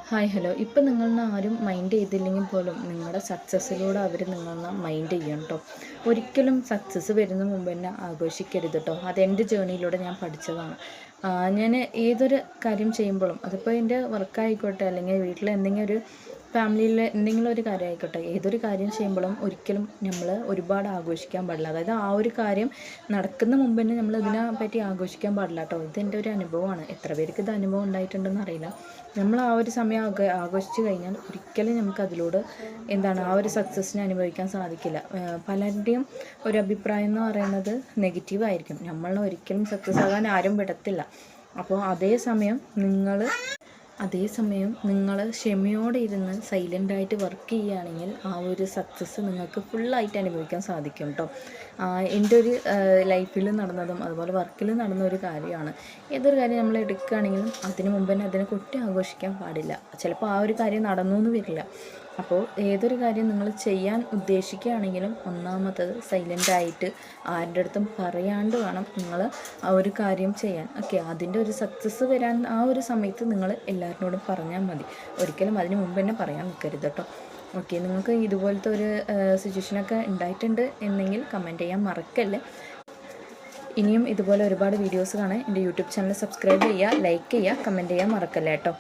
Hi hello. ഇപ്പം നിങ്ങളെ ആരും മൈൻഡ് ചെയ്തില്ലെങ്കിൽ പോലും നിങ്ങളുടെ സക്സസ്സിലൂടെ അവർ നിങ്ങളെ മൈൻഡ് ചെയ്യണം കേട്ടോ. ഒരിക്കലും സക്സസ് വരുന്ന മുമ്പ് തന്നെ ആഘോഷിക്കരുത് കേട്ടോ. അതെൻ്റെ ജേണിയിലൂടെ ഞാൻ പഠിച്ചതാണ്. ഞാൻ ഏതൊരു കാര്യം ചെയ്യുമ്പോഴും അതിപ്പോൾ എൻ്റെ വർക്കായിക്കോട്ടെ അല്ലെങ്കിൽ വീട്ടിൽ എന്തെങ്കിലും ഒരു ഫാമിലിയിലെ എന്തെങ്കിലും ഒരു കാര്യം ആയിക്കോട്ടെ, ഏതൊരു കാര്യം ചെയ്യുമ്പോഴും ഒരിക്കലും നമ്മൾ ഒരുപാട് ആഘോഷിക്കാൻ പാടില്ല. അതായത് ആ ഒരു കാര്യം നടക്കുന്ന മുമ്പ് തന്നെ നമ്മൾ ഇതിനെ പറ്റി ആഘോഷിക്കാൻ പാടില്ല കേട്ടോ. ഇതെൻ്റെ ഒരു അനുഭവമാണ്. എത്ര പേർക്ക് ഇത് അനുഭവം ഉണ്ടായിട്ടുണ്ടെന്ന് അറിയില്ല. നമ്മൾ ആ ഒരു സമയം ആഘോഷിച്ച് കഴിഞ്ഞാൽ ഒരിക്കലും നമുക്ക് അതിലൂടെ ആ ഒരു സക്സസ്സിനെ അനുഭവിക്കാൻ സാധിക്കില്ല. പലരുടെയും ഒരു അഭിപ്രായം എന്ന് പറയുന്നത് നെഗറ്റീവായിരിക്കും. നമ്മളെ ഒരിക്കലും സക്സസ് ആകാൻ ആരും വിടത്തില്ല. അപ്പോൾ അതേസമയം നിങ്ങൾ ക്ഷമയോടെ ഇരുന്ന് സൈലൻ്റായിട്ട് വർക്ക് ചെയ്യുകയാണെങ്കിൽ ആ ഒരു സക്സസ് നിങ്ങൾക്ക് ഫുള്ളായിട്ട് അനുഭവിക്കാൻ സാധിക്കും കേട്ടോ. എൻ്റെ ഒരു ലൈഫിൽ നടന്നതും അതുപോലെ വർക്കിൽ നടന്ന ഒരു കാര്യമാണ്. ഏതൊരു കാര്യം നമ്മൾ എടുക്കുകയാണെങ്കിലും അതിന് മുമ്പ് തന്നെ അതിനെ കുട്ടി ആഘോഷിക്കാൻ പാടില്ല. ചിലപ്പോൾ ആ ഒരു കാര്യം നടന്നു എന്ന് വരില്ല. അപ്പോൾ ഏതൊരു കാര്യം നിങ്ങൾ ചെയ്യാൻ ഉദ്ദേശിക്കുകയാണെങ്കിലും ഒന്നാമത്തത് സൈലൻ്റായിട്ട് ആരുടെ അടുത്തും പറയാണ്ട് വേണം നിങ്ങൾ ആ ഒരു കാര്യം ചെയ്യാൻ. ഓക്കെ, അതിൻ്റെ ഒരു സക്സസ് വരാൻ ആ ഒരു സമയത്ത് നിങ്ങൾ എല്ലാവരോടും പറഞ്ഞാൽ മതി. ഒരിക്കലും അതിന് മുമ്പ് തന്നെ പറയാൻ നിൽക്കരുത് കേട്ടോ. ഓക്കെ, നിങ്ങൾക്ക് ഇതുപോലത്തെ ഒരു സിറ്റുവേഷനൊക്കെ ഉണ്ടായിട്ടുണ്ട് എന്നെങ്കിൽ കമൻറ്റ് ചെയ്യാൻ മറക്കല്ലേ. ഇനിയും ഇതുപോലെ ഒരുപാട് വീഡിയോസ് കാണാൻ എൻ്റെ യൂട്യൂബ് ചാനൽ സബ്സ്ക്രൈബ് ചെയ്യുക, ലൈക്ക് ചെയ്യുക, കമൻറ്റ് ചെയ്യാൻ മറക്കല്ലേ കേട്ടോ.